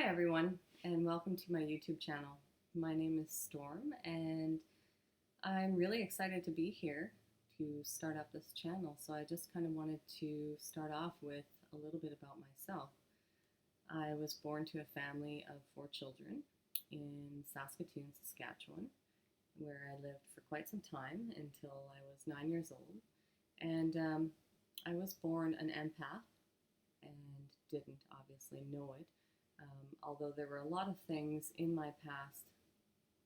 Hi everyone, and welcome to my YouTube channel. My name is Storm, and I'm really excited to be here to start up this channel. So I just kind of wanted to start off with a little bit about myself. I was born to a family of 4 children in Saskatoon, Saskatchewan, where I lived for quite some time until I was 9 years old. And I was born an empath and didn't obviously know it. Although there were a lot of things in my past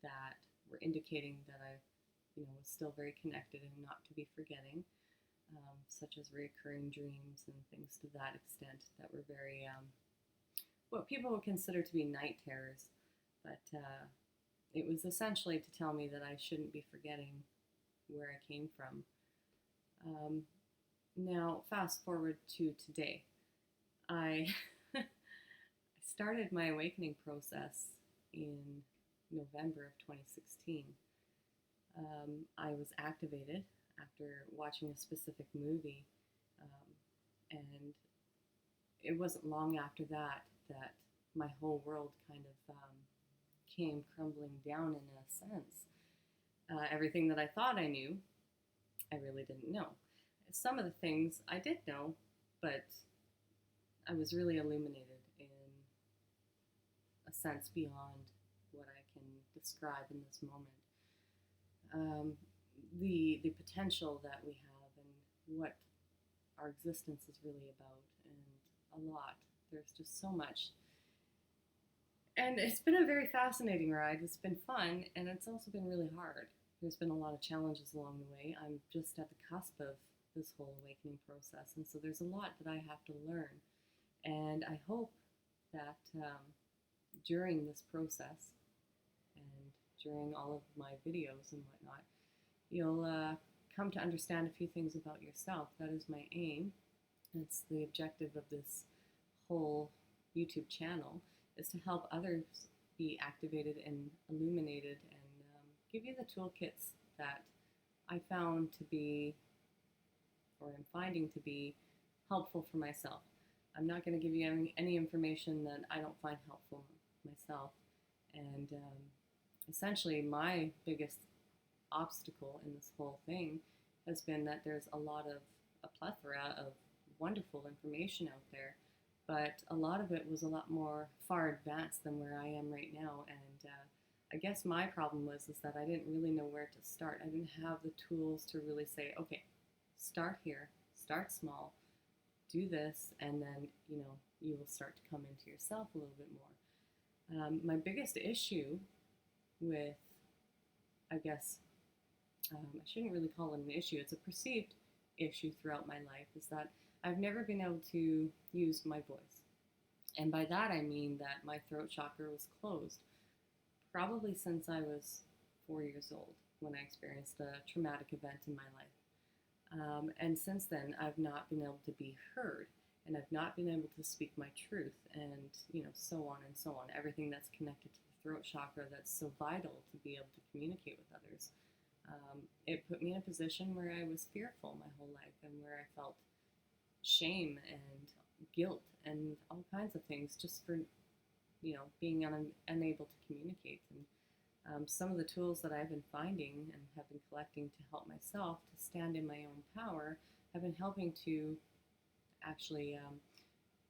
that were indicating that I, was still very connected and not to be forgetting, such as recurring dreams and things to that extent that were very, what people would consider to be night terrors. But it was essentially to tell me that I shouldn't be forgetting where I came from. Now, fast forward to today. I started my awakening process in November of 2016. I was activated after watching a specific movie, and it wasn't long after that that my whole world kind of came crumbling down in a sense. Everything that I thought I knew, I really didn't know. Some of the things I did know, but I was really illuminated in a sense beyond what I can describe in this moment. The potential that we have and what our existence is really about, and a lot. There's just so much. And it's been a very fascinating ride. It's been fun, and it's also been really hard. There's been a lot of challenges along the way. I'm just at the cusp of this whole awakening process, and so there's a lot that I have to learn. And I hope that during this process and during all of my videos and whatnot, you'll come to understand a few things about yourself. That is my aim. It's the objective of this whole YouTube channel, is to help others be activated and illuminated and give you the toolkits that I found to be, or am finding to be, helpful for myself. I'm not going to give you any information that I don't find helpful myself. And essentially, my biggest obstacle in this whole thing has been that there's a plethora of wonderful information out there, but a lot of it was a lot more far advanced than where I am right now. And I guess my problem was that I didn't really know where to start. I didn't have the tools to really say, okay, start here, start small, do this, and then, you will start to come into yourself a little bit more. My biggest issue with, I guess, I shouldn't really call it an issue, it's a perceived issue throughout my life, is that I've never been able to use my voice. And by that I mean that my throat chakra was closed, probably since I was 4 years old, when I experienced a traumatic event in my life. And since then, I've not been able to be heard, and I've not been able to speak my truth, and so on and so on. Everything that's connected to the throat chakra that's so vital to be able to communicate with others. It put me in a position where I was fearful my whole life, and where I felt shame and guilt and all kinds of things just for, being unable to communicate. And some of the tools that I've been finding and have been collecting to help myself to stand in my own power have been helping to actually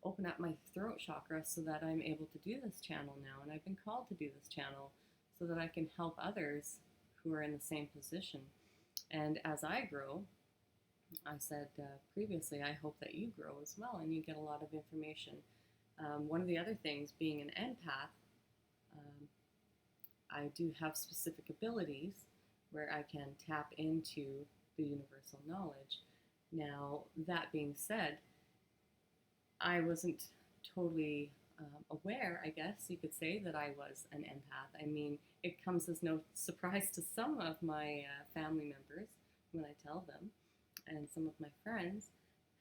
open up my throat chakra so that I'm able to do this channel now. And I've been called to do this channel so that I can help others who are in the same position. And as I grow, I said previously, I hope that you grow as well and you get a lot of information. One of the other things, being an empath, I do have specific abilities where I can tap into the universal knowledge. Now, that being said, I wasn't totally aware, I guess you could say, that I was an empath. I mean, it comes as no surprise to some of my family members when I tell them, and some of my friends.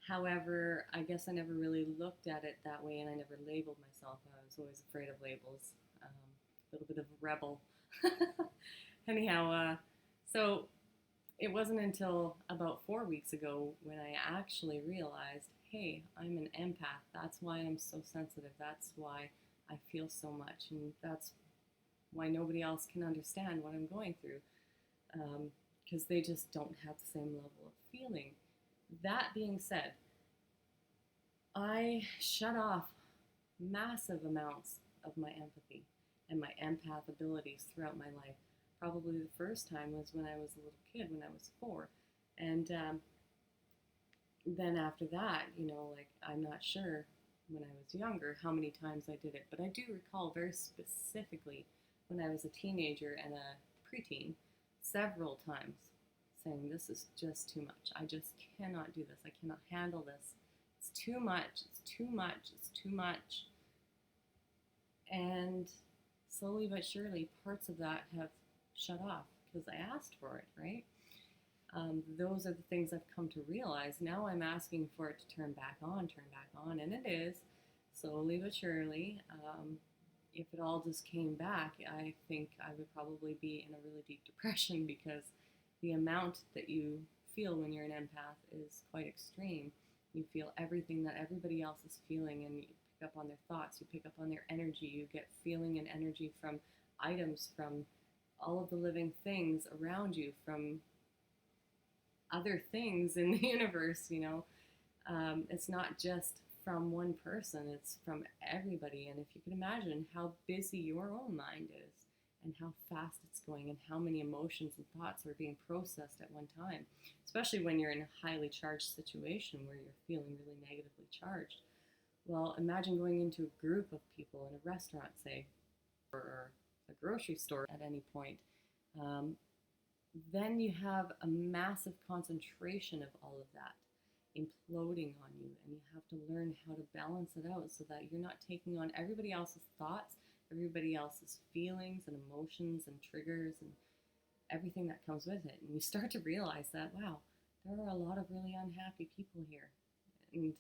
However, I guess I never really looked at it that way, and I never labeled myself. I was always afraid of labels. A little bit of a rebel. Anyhow, so it wasn't until about 4 weeks ago when I actually realized, hey, I'm an empath. That's why I'm so sensitive. That's why I feel so much, and that's why nobody else can understand what I'm going through, because they just don't have the same level of feeling. That being said, I shut off massive amounts of my empathy and my empath abilities throughout my life. Probably the first time was when I was a little kid, when I was 4. And then after that, like, I'm not sure when I was younger how many times I did it, but I do recall very specifically when I was a teenager and a preteen, several times saying, this is just too much. I just cannot do this. I cannot handle this. It's too much. It's too much. It's too much. And slowly but surely, parts of that have shut off because I asked for it, right? Those are the things I've come to realize. Now I'm asking for it to turn back on, and it is, slowly but surely. If it all just came back, I think I would probably be in a really deep depression, because the amount that you feel when you're an empath is quite extreme. You feel everything that everybody else is feeling, and you pick up on their thoughts, you pick up on their energy, you get feeling and energy from items, from all of the living things around you, from other things in the universe. It's not just from one person, it's from everybody. And if you can imagine how busy your own mind is, and how fast it's going, and how many emotions and thoughts are being processed at one time, especially when you're in a highly charged situation where you're feeling really negatively charged. Well, imagine going into a group of people in a restaurant, say, or a grocery store at any point. Then you have a massive concentration of all of that imploding on you, and you have to learn how to balance it out so that you're not taking on everybody else's thoughts, everybody else's feelings and emotions and triggers and everything that comes with it. And you start to realize that, wow, there are a lot of really unhappy people here, and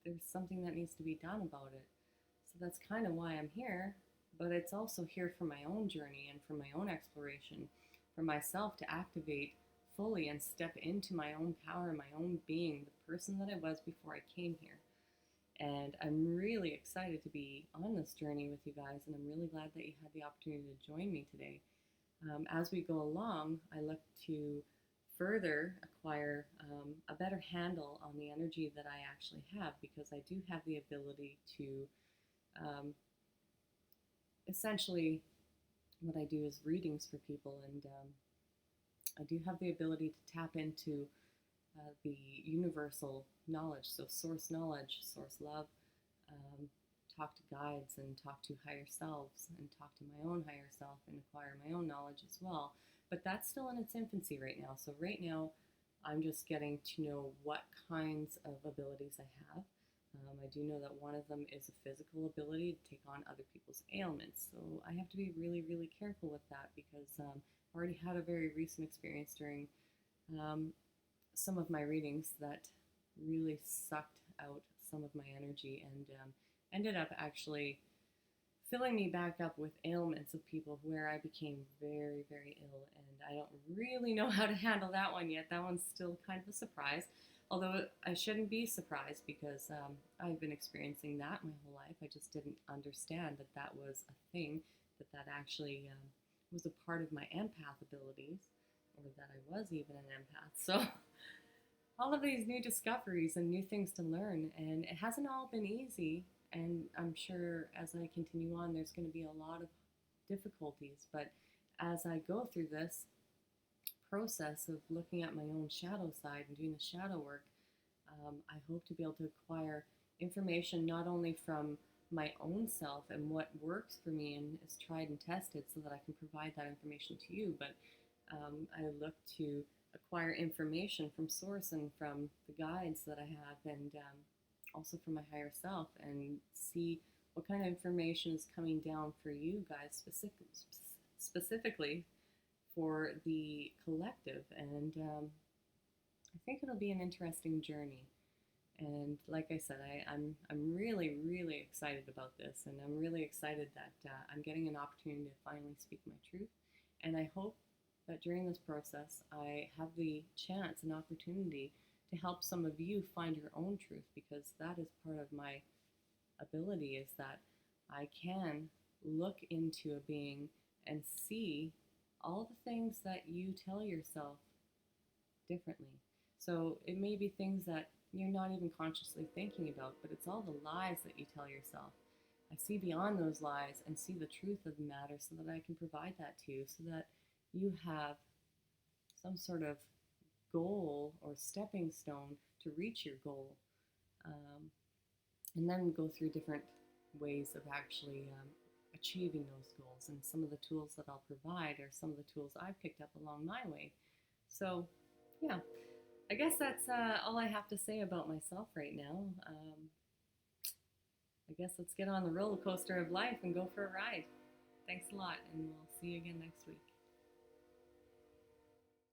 there's something that needs to be done about it. So that's kind of why I'm here, but it's also here for my own journey and for my own exploration, for myself to activate fully and step into my own power, my own being, the person that I was before I came here. And I'm really excited to be on this journey with you guys, and I'm really glad that you had the opportunity to join me today. As we go along, I look to further acquire a better handle on the energy that I actually have, because I do have the ability to essentially, what I do is readings for people, and I do have the ability to tap into the universal knowledge, so source knowledge, source love, talk to guides and talk to higher selves and talk to my own higher self and acquire my own knowledge as well. But that's still in its infancy right now. So right now, I'm just getting to know what kinds of abilities I have. I do know that one of them is a physical ability to take on other people's ailments. So I have to be really, really careful with that, because I've already had a very recent experience during some of my readings that really sucked out some of my energy, and ended up actually filling me back up with ailments of people where I became very, very ill. And I don't really know how to handle that one yet. That one's still kind of a surprise. Although I shouldn't be surprised, because I've been experiencing that my whole life. I just didn't understand that that was a thing, that actually was a part of my empath abilities, or that I was even an empath. So all of these new discoveries and new things to learn, and it hasn't all been easy. And I'm sure as I continue on, there's going to be a lot of difficulties. But as I go through this process of looking at my own shadow side and doing the shadow work, I hope to be able to acquire information not only from my own self and what works for me and is tried and tested, so that I can provide that information to you, but I look to acquire information from source and from the guides that I have, and also from my higher self, and see what kind of information is coming down for you guys specifically for the collective. And I think it'll be an interesting journey. And like I said, I'm really, really excited about this, and I'm really excited that I'm getting an opportunity to finally speak my truth. And I hope that during this process, I have the chance and opportunity to help some of you find your own truth, because that is part of my ability, is that I can look into a being and see all the things that you tell yourself differently. So it may be things that you're not even consciously thinking about, but it's all the lies that you tell yourself. I see beyond those lies and see the truth of the matter so that I can provide that to you, so that you have some sort of goal or stepping stone to reach your goal. Um, and then go through different ways of actually achieving those goals. And some of the tools that I'll provide are some of the tools I've picked up along my way. So, yeah, I guess that's all I have to say about myself right now. I guess let's get on the roller coaster of life and go for a ride. Thanks a lot, and we'll see you again next week.